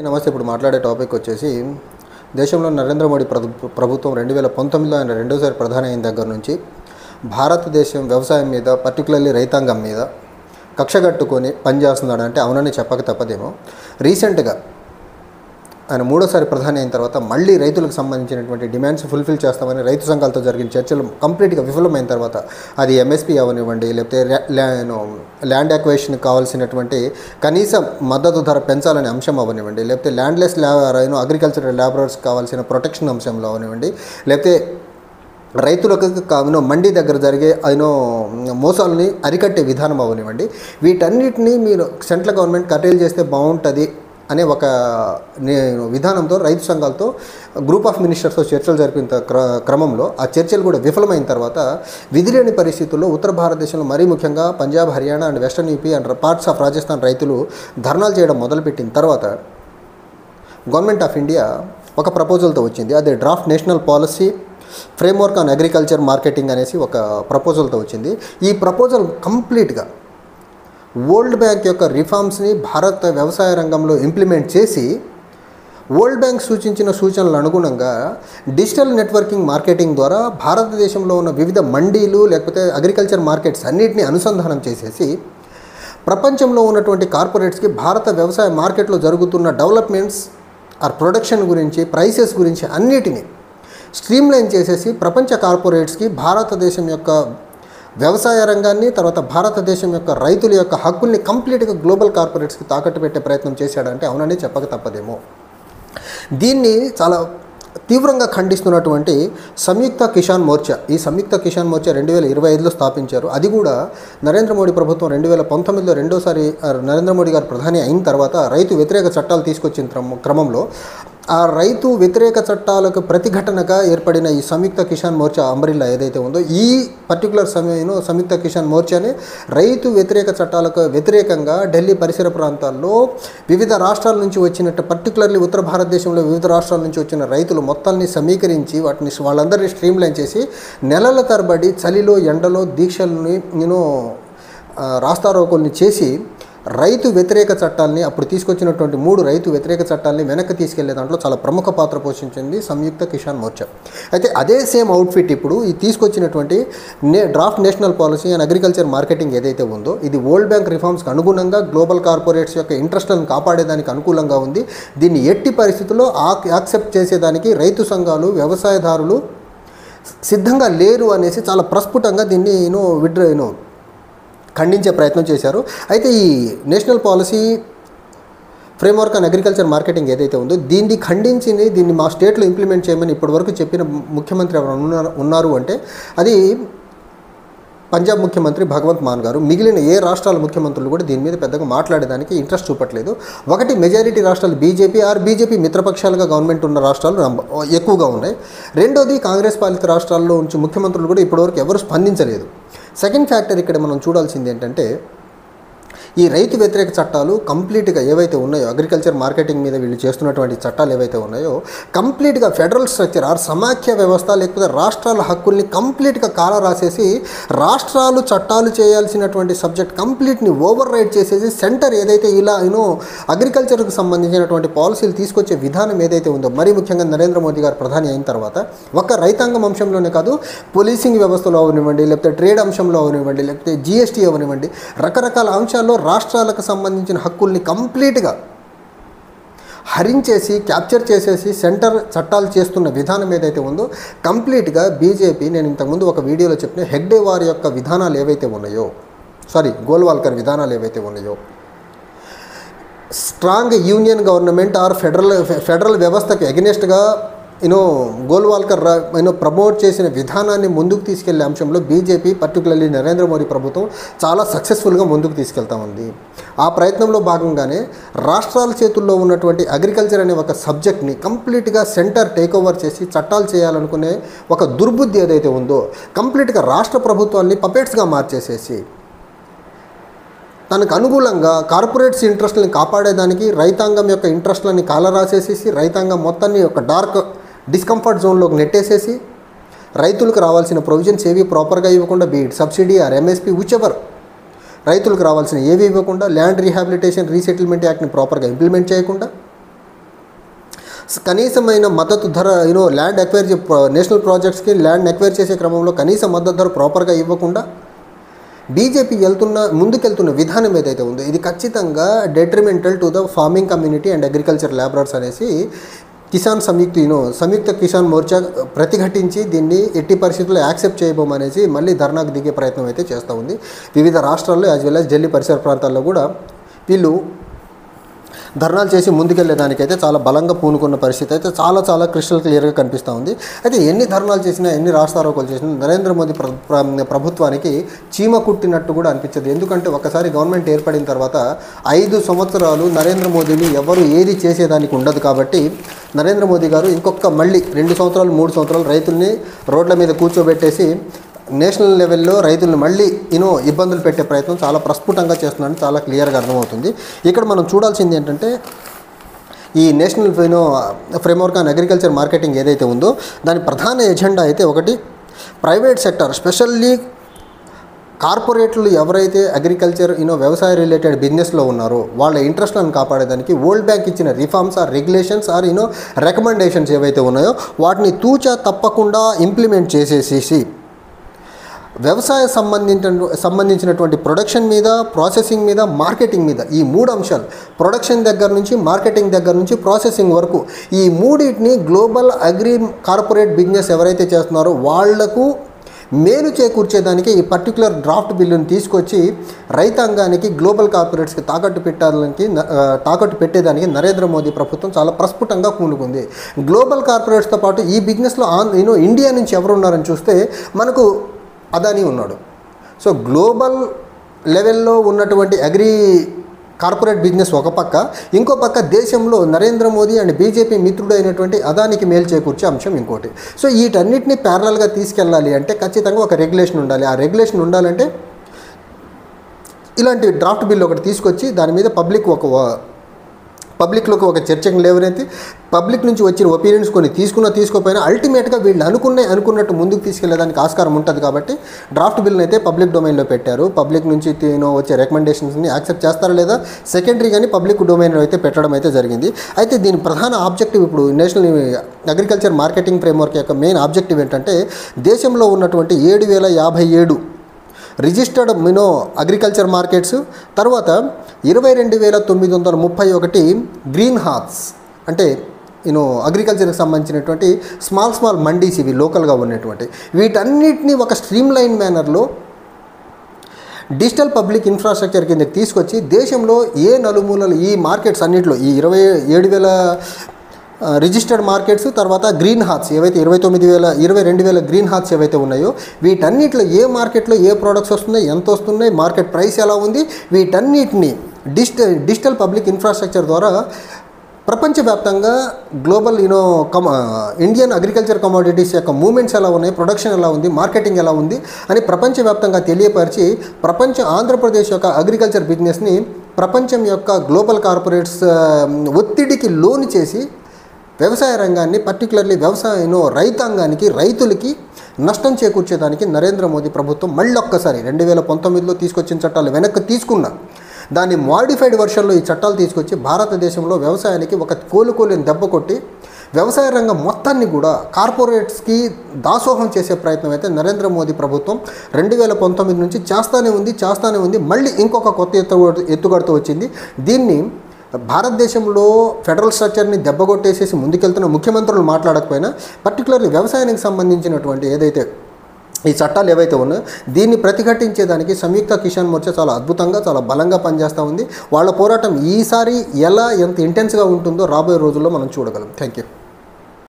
నమస్తే. ఇప్పుడు మాట్లాడే టాపిక్ వచ్చేసి దేశంలో నరేంద్ర మోడీ ప్రభుత్వం 2019లో ఆయన రెండోసారి ప్రధాని అయిన దగ్గర నుంచి భారతదేశం వ్యవసాయం మీద, పర్టికులర్లీ రైతాంగం మీద కక్షగట్టుకొని పనిచేస్తున్నాడు అంటే అవునని చెప్పక తప్పదేమో. రీసెంట్గా ఆయన మూడోసారి ప్రధాని అయిన తర్వాత మళ్ళీ రైతులకు సంబంధించినటువంటి డిమాండ్స్ ఫుల్ఫిల్ చేస్తామని రైతు సంఘాలతో జరిగిన చర్చలు కంప్లీట్గా విఫలమైన తర్వాత అది ఎంఎస్పీ అవనివ్వండి, లేకపోతే ల్యాండ్ అక్వైజిషన్కి కావాల్సినటువంటి కనీస మద్దతు ధర పెంచాలనే అంశం అవనివ్వండి, లేకపోతే ల్యాండ్లెస్ అగ్రికల్చరల్ లేబరర్స్కి కావాల్సిన ప్రొటెక్షన్ అంశంలో అవనివ్వండి, లేకపోతే రైతులకు మండీ దగ్గర జరిగే మోసాలని అరికట్టే విధానం అవనివ్వండి, వీటన్నిటినీ మీరు సెంట్రల్ గవర్నమెంట్ కర్టైల్ చేస్తే బాగుంటుంది అనే ఒక విధానంతో రైతు సంఘాలతో గ్రూప్ ఆఫ్ మినిస్టర్స్తో చర్చలు జరిపిన క్రమంలో ఆ చర్చలు కూడా విఫలమైన తర్వాత విధిలేని పరిస్థితుల్లో ఉత్తర భారతదేశంలో మరీ ముఖ్యంగా Punjab, Haryana and western UP and parts of Rajasthan రైతులు ధర్నాలు చేయడం మొదలుపెట్టిన తర్వాత గవర్నమెంట్ ఆఫ్ ఇండియా ఒక ప్రపోజల్తో వచ్చింది. అదే draft national policy framework on agriculture marketing అనేసి ఒక ప్రపోజల్తో వచ్చింది. ఈ ప్రపోజల్ కంప్లీట్గా వరల్డ్ బ్యాంక్ యొక్క రిఫార్మ్స్ని భారత వ్యవసాయ రంగంలో ఇంప్లిమెంట్ చేసి వరల్డ్ బ్యాంక్ సూచించిన సూచనలు అనుగుణంగా డిజిటల్ నెట్వర్కింగ్ మార్కెటింగ్ ద్వారా భారతదేశంలో ఉన్న వివిధ మండీలు లేకపోతే అగ్రికల్చర్ మార్కెట్స్ అన్నిటినీ అనుసంధానం చేసేసి ప్రపంచంలో ఉన్నటువంటి కార్పొరేట్స్కి భారత వ్యవసాయ మార్కెట్లో జరుగుతున్న డెవలప్మెంట్స్ ఆర్ ప్రొడక్షన్ గురించి, ప్రైసెస్ గురించి అన్నిటినీ స్ట్రీమ్లైన్ చేసేసి ప్రపంచ కార్పొరేట్స్కి భారతదేశం యొక్క వ్యవసాయ రంగాన్ని, తర్వాత భారతదేశం యొక్క రైతుల యొక్క హక్కుల్ని కంప్లీట్గా గ్లోబల్ కార్పొరేట్స్కి తాకట్టు పెట్టే ప్రయత్నం చేశాడంటే అవునని చెప్పక తప్పదేమో. దీన్ని చాలా తీవ్రంగా ఖండిస్తున్నటువంటి సంయుక్త కిసాన్ మోర్చా, ఈ సంయుక్త కిసాన్ మోర్చా 2025లో స్థాపించారు. అది కూడా నరేంద్ర మోడీ ప్రభుత్వం 2019లో రెండోసారి నరేంద్ర మోడీ గారు ప్రధాని అయిన తర్వాత రైతు వ్యతిరేక చట్టాలు తీసుకొచ్చిన క్రమంలో ఆ రైతు వ్యతిరేక చట్టాలకు ప్రతిఘటనగా ఏర్పడిన ఈ సంయుక్త కిసాన్ మోర్చా అంబ్రిల్లా ఏదైతే ఉందో, ఈ పర్టికులర్ సమయంలో సంయుక్త కిసాన్ మోర్చానే రైతు వ్యతిరేక చట్టాలకు వ్యతిరేకంగా ఢిల్లీ పరిసర ప్రాంతాల్లో వివిధ రాష్ట్రాల నుంచి వచ్చినట్టు, పర్టికులర్లీ ఉత్తర భారతదేశంలో వివిధ రాష్ట్రాల నుంచి వచ్చిన రైతులు మొత్తాన్ని సమీకరించి వాళ్ళందరినీ స్ట్రీమ్లైన్ చేసి నెలల తరబడి చలిలో, ఎండలో దీక్షల్ని రాస్తారోకోల్ని చేసి రైతు వ్యతిరేక చట్టాలని, అప్పుడు తీసుకొచ్చినటువంటి 3 రైతు వ్యతిరేక చట్టాలని వెనక్కి తీసుకెళ్లే దాంట్లో చాలా ప్రముఖ పాత్ర పోషించింది సంయుక్త కిసాన్ మోర్చా. అయితే అదే సేమ్ అవుట్ఫిట్ ఇప్పుడు ఈ తీసుకొచ్చినటువంటి draft national policy and agriculture marketing ఏదైతే ఉందో, ఇది వరల్డ్ బ్యాంక్ రిఫార్మ్స్కి అనుగుణంగా గ్లోబల్ కార్పొరేట్స్ యొక్క ఇంట్రెస్ట్లను కాపాడేదానికి అనుకూలంగా ఉంది. దీన్ని ఎట్టి పరిస్థితుల్లో యాక్సెప్ట్ చేసేదానికి రైతు సంఘాలు, వ్యవసాయదారులు సిద్ధంగా లేరు అనేసి చాలా ప్రస్ఫుటంగా దీన్ని ఖండించే ప్రయత్నం చేశారు. అయితే ఈ national policy framework and agriculture marketing ఏదైతే ఉందో దీన్ని మా స్టేట్లో ఇంప్లిమెంట్ చేయమని ఇప్పటివరకు చెప్పిన ముఖ్యమంత్రి ఎవరు ఉన్నారు అంటే అది పంజాబ్ ముఖ్యమంత్రి భగవంత్ మాన్ గారు. మిగిలిన ఏ రాష్ట్రాల ముఖ్యమంత్రులు కూడా దీని మీద పెద్దగా మాట్లాడేదానికి ఇంట్రెస్ట్ చూపట్లేదు. ఒకటి, మెజారిటీ రాష్ట్రాలు బీజేపీ మిత్రపక్షాలుగా గవర్నమెంట్ ఉన్న రాష్ట్రాలు ఎక్కువగా ఉన్నాయి. రెండోది, కాంగ్రెస్ పాలిత రాష్ట్రాల్లో నుంచి ముఖ్యమంత్రులు కూడా ఇప్పటివరకు ఎవరు స్పందించలేదు. సెకండ్ ఫ్యాక్టర్ ఇక్కడ మనం చూడాల్సింది ఏంటంటే, ఈ రైతు వ్యతిరేక చట్టాలు కంప్లీట్గా ఏవైతే ఉన్నాయో, అగ్రికల్చర్ మార్కెటింగ్ మీద వీళ్ళు చేస్తున్నటువంటి చట్టాలు ఏవైతే ఉన్నాయో కంప్లీట్గా ఫెడరల్ స్ట్రక్చర్ ఆర్ సమాఖ్య వ్యవస్థ, లేకపోతే రాష్ట్రాల హక్కుల్ని కంప్లీట్గా కాలా రాసేసి రాష్ట్రాలు చట్టాలు చేయాల్సినటువంటి సబ్జెక్ట్ కంప్లీట్ని ఓవర్ రైడ్ చేసేసి సెంటర్ ఏదైతే ఇలా అగ్రికల్చర్కి సంబంధించినటువంటి పాలసీలు తీసుకొచ్చే విధానం ఏదైతే ఉందో, మరీ ముఖ్యంగా నరేంద్ర మోదీ గారు ప్రధాని అయిన తర్వాత ఒక్క రైతాంగం అంశంలోనే కాదు, పోలీసింగ్ వ్యవస్థలో అవనివ్వండి, లేకపోతే ట్రేడ్ అంశంలో అవనివ్వండి, లేకపోతే జీఎస్టీ అవనివ్వండి, రకరకాల అంశాల్లో రాష్ట్రాలకు సంబంధించిన హక్కుల్ని కంప్లీట్గా హరించేసి క్యాప్చర్ చేసేసి సెంటర్ చట్టాలు చేస్తున్న విధానం ఏదైతే ఉందో కంప్లీట్గా బీజేపీ, నేను ఇంతకుముందు ఒక వీడియోలో చెప్పిన హెగ్డే వారి యొక్క విధానాలు ఏవైతే ఉన్నాయో, గోల్వాల్కర్ విధానాలు ఏవైతే ఉన్నాయో, strong union government are federal వ్యవస్థకి అగెనిస్ట్గా గోల్వాల్కర్ ప్రమోట్ చేసిన విధానాన్ని ముందుకు తీసుకెళ్లే అంశంలో బీజేపీ, పర్టికులర్లీ నరేంద్ర మోడీ ప్రభుత్వం చాలా సక్సెస్ఫుల్గా ముందుకు తీసుకెళ్తా ఉంది. ఆ ప్రయత్నంలో భాగంగానే రాష్ట్రాల చేతుల్లో ఉన్నటువంటి అగ్రికల్చర్ అనే ఒక సబ్జెక్ట్ని కంప్లీట్గా సెంటర్ టేక్ ఓవర్ చేసి చట్టాలు చేయాలనుకునే ఒక దుర్బుద్ధి ఏదైతే ఉందో కంప్లీట్గా రాష్ట్ర ప్రభుత్వాన్ని పపెట్స్గా మార్చేసేసి తనకు అనుకూలంగా కార్పొరేట్స్ ఇంట్రెస్ట్లని కాపాడేదానికి రైతాంగం యొక్క ఇంట్రెస్ట్లని కాలరాసేసేసి రైతాంగం మొత్తాన్ని ఒక డార్క్ డిస్కంఫర్ట్ జోన్లోకి నెట్టేసేసి రైతులకు రావాల్సిన ప్రొవిజన్స్ ఏవి ప్రాపర్గా ఇవ్వకుండా, be it subsidy or MSP whichever, రైతులకు రావాల్సిన ఏవి ఇవ్వకుండా, ల్యాండ్ రీహాబిలిటేషన్ రీసెటిల్మెంట్ యాక్ట్ని ప్రాపర్గా ఇంప్లిమెంట్ చేయకుండా, కనీసమైన మద్దతు ధర ల్యాండ్ ఎక్వైర్ నేషనల్ ప్రాజెక్ట్స్కి ల్యాండ్ ఎక్వైర్ చేసే క్రమంలో కనీస మద్దతు ధర ప్రాపర్గా ఇవ్వకుండా బీజేపీ ముందుకెళ్తున్న విధానం ఏదైతే ఉందో ఇది ఖచ్చితంగా detrimental to the farming community and agriculture labourers అనేసి కిసాన్ సంయుక్త కిసాన్ మోర్చా ప్రతిఘటించి దీన్ని ఎట్టి పరిస్థితుల్లో యాక్సెప్ట్ చేయబోమనేసి మళ్ళీ ధర్నాకు దిగే ప్రయత్నం అయితే చేస్తూ ఉంది. వివిధ రాష్ట్రాల్లో యాజ్ వెల్ యాజ్ ఢిల్లీ పరిసర ప్రాంతాల్లో కూడా వీళ్ళు ధర్నాలు చేసి ముందుకెళ్ళేదానికైతే చాలా బలంగా పూనుకున్న పరిస్థితి అయితే చాలా క్రిస్టల్ క్లియర్గా కనిపిస్తూ ఉంది. అయితే ఎన్ని ధర్నాలు చేసినా ఎన్ని రాస్తారోకోలు చేసినా నరేంద్ర మోదీ ప్రభుత్వానికి చీమ కుట్టినట్టు కూడా అనిపించదు. ఎందుకంటే ఒకసారి గవర్నమెంట్ ఏర్పడిన తర్వాత 5 సంవత్సరాలు నరేంద్ర మోదీని ఎవరు ఏది చేసేదానికి ఉండదు. కాబట్టి నరేంద్ర మోదీ గారు ఇంకొక మళ్ళీ 2 సంవత్సరాలు 3 సంవత్సరాలు రైతుల్ని రోడ్ల మీద కూర్చోబెట్టేసి నేషనల్ లెవెల్లో రైతులను మళ్ళీ ఇబ్బందులు పెట్టే ప్రయత్నం చాలా ప్రస్ఫుటంగా చేస్తున్నారని చాలా క్లియర్గా అర్థమవుతుంది. ఇక్కడ మనం చూడాల్సింది ఏంటంటే ఈ national framework on agriculture marketing ఏదైతే ఉందో దాని ప్రధాన ఎజెండా అయితే ఒకటి ప్రైవేట్ సెక్టర్ స్పెషల్లీ కార్పొరేట్లు ఎవరైతే అగ్రికల్చర్ వ్యవసాయ రిలేటెడ్ బిజినెస్లో ఉన్నారో వాళ్ళ ఇంట్రెస్ట్లను కాపాడేదానికి వరల్డ్ బ్యాంక్ ఇచ్చిన reforms or regulations or recommendations ఏవైతే ఉన్నాయో వాటిని తూచా తప్పకుండా ఇంప్లిమెంట్ చేసేసి వ్యవసాయ సంబంధించినటువంటి ప్రొడక్షన్ మీద, ప్రాసెసింగ్ మీద, మార్కెటింగ్ మీద ఈ 3 అంశాలు ప్రొడక్షన్ దగ్గర నుంచి, మార్కెటింగ్ దగ్గర నుంచి, ప్రాసెసింగ్ వరకు ఈ మూడింటిని గ్లోబల్ అగ్రి కార్పొరేట్ బిజినెస్ ఎవరైతే చేస్తున్నారో వాళ్లకు మేలు చేకూర్చేదానికి ఈ పర్టికులర్ డ్రాఫ్ట్ బిల్లును తీసుకొచ్చి రైతాంగానికి గ్లోబల్ కార్పొరేట్స్కి తాకట్టు పెట్టేదానికి నరేంద్ర మోదీ ప్రభుత్వం చాలా ప్రస్ఫుటంగా పూనుకుంది. గ్లోబల్ కార్పొరేట్స్తో పాటు ఈ బిజినెస్లో ఇండియా నుంచి ఎవరున్నారని చూస్తే మనకు అదానీ ఉన్నాడు. సో గ్లోబల్ లెవెల్లో ఉన్నటువంటి అగ్రి కార్పొరేట్ బిజినెస్ ఒక పక్క, ఇంకో పక్క దేశంలో నరేంద్ర మోదీ అండ్ బీజేపీ మిత్రుడైనటువంటి అదానికి మేలు చేకూర్చే అంశం ఇంకోటి. సో వీటన్నిటిని ప్యారలల్గా తీసుకెళ్ళాలి అంటే ఖచ్చితంగా ఒక రెగ్యులేషన్ ఉండాలి. ఆ రెగ్యులేషన్ ఉండాలంటే ఇలాంటి డ్రాఫ్ట్ బిల్ ఒకటి తీసుకొచ్చి దాని మీద పబ్లిక్లోకి ఒక చర్చకు లేవనైతే పబ్లిక్ నుంచి వచ్చిన ఒపీనియన్స్ కొన్ని తీసుకోకపోయినా అల్టిమేట్గా వీళ్ళు అనుకున్నట్టు ముందుకు తీసుకెళ్లేదానికి ఆస్కారం ఉంటుంది. కాబట్టి డ్రాఫ్ట్ బిల్ని అయితే పబ్లిక్ డొమైన్లో పెట్టారు. పబ్లిక్ నుంచి వచ్చే రికమెండేషన్స్ని యాక్సెప్ట్ చేస్తారా లేదా సెకండరీ కానీ పబ్లిక్ డొమైన్లో అయితే పెట్టడం అయితే జరిగింది. అయితే దీని ప్రధాన ఆబ్జెక్టివ్ ఇప్పుడు నేషనల్ అగ్రికల్చర్ మార్కెటింగ్ ఫ్రేమ్వర్క్ యొక్క మెయిన్ ఆబ్జెక్టివ్ ఏంటంటే దేశంలో ఉన్నటువంటి 7057 రిజిస్టర్డ్ అగ్రికల్చర్ మార్కెట్స్, తర్వాత 22,931 గ్రీన్ హాబ్స్ అంటే అగ్రికల్చర్కి సంబంధించినటువంటి స్మాల్ మండీస్ ఇవి లోకల్గా ఉన్నటువంటి వీటన్నిటిని ఒక స్ట్రీమ్ లైన్ మేనర్లో డిజిటల్ పబ్లిక్ ఇన్ఫ్రాస్ట్రక్చర్ కిందకి తీసుకొచ్చి దేశంలో ఏ నలుమూలలు ఈ మార్కెట్స్ అన్నింటిలో ఈ 27,000 రిజిస్టర్డ్ మార్కెట్స్, తర్వాత గ్రీన్ హాబ్స్ ఏవైతే 22,000 గ్రీన్ హాబ్స్ ఏవైతే ఉన్నాయో వీటన్నిటిలో ఏ మార్కెట్లో ఏ ప్రోడక్ట్స్ వస్తున్నాయి, ఎంత వస్తున్నాయి, మార్కెట్ ప్రైస్ ఎలా ఉంది, వీటన్నిటిని డిజిటల్ పబ్లిక్ ఇన్ఫ్రాస్ట్రక్చర్ ద్వారా ప్రపంచవ్యాప్తంగా గ్లోబల్ ఇండియన్ అగ్రికల్చర్ కమోడిటీస్ యొక్క మూవ్మెంట్స్ ఎలా ఉన్నాయి, ప్రొడక్షన్ ఎలా ఉంది, మార్కెటింగ్ ఎలా ఉంది అని ప్రపంచవ్యాప్తంగా తెలియపరిచి ఆంధ్రప్రదేశ్ యొక్క అగ్రికల్చర్ బిజినెస్ని ప్రపంచం యొక్క గ్లోబల్ కార్పొరేట్స్ ఒత్తిడికి లోను చేసి వ్యవసాయ రంగాన్ని పర్టికులర్లీ రైతాంగానికి రైతులకి నష్టం చేకూర్చేదానికి నరేంద్ర మోదీ ప్రభుత్వం మళ్ళొక్కసారి 2019లో తీసుకొచ్చిన చట్టాలు వెనక్కి తీసుకున్న దాన్ని మాడిఫైడ్ వర్షన్లో ఈ చట్టాలు తీసుకొచ్చి భారతదేశంలో వ్యవసాయానికి ఒక కోలుకోలేని దెబ్బ కొట్టి వ్యవసాయ రంగం మొత్తాన్ని కూడా కార్పొరేట్స్కి దాసోహం చేసే ప్రయత్నం అయితే నరేంద్ర మోదీ ప్రభుత్వం 2019 నుంచి చేస్తానే ఉంది. మళ్ళీ ఇంకొక కొత్త ఎత్తుగడతో వచ్చింది. దీన్ని భారతదేశంలో ఫెడరల్ స్ట్రక్చర్ని దెబ్బకొట్టేసేసి ముందుకెళ్తున్న ముఖ్యమంత్రులు మాట్లాడకపోయినా పర్టికులర్లీ వ్యవసాయానికి సంబంధించినటువంటి ఏదైతే ఈ చట్టాలు ఏవైతే ఉన్నాయో దీన్ని ప్రతిఘటించేదానికి సంయుక్త కిసాన్ మోర్చా చాలా అద్భుతంగా చాలా బలంగా పనిచేస్తూ ఉంది. వాళ్ళ పోరాటం ఈసారి ఎంత ఇంటెన్స్గా ఉంటుందో రాబోయే రోజుల్లో మనం చూడగలం. Thank you.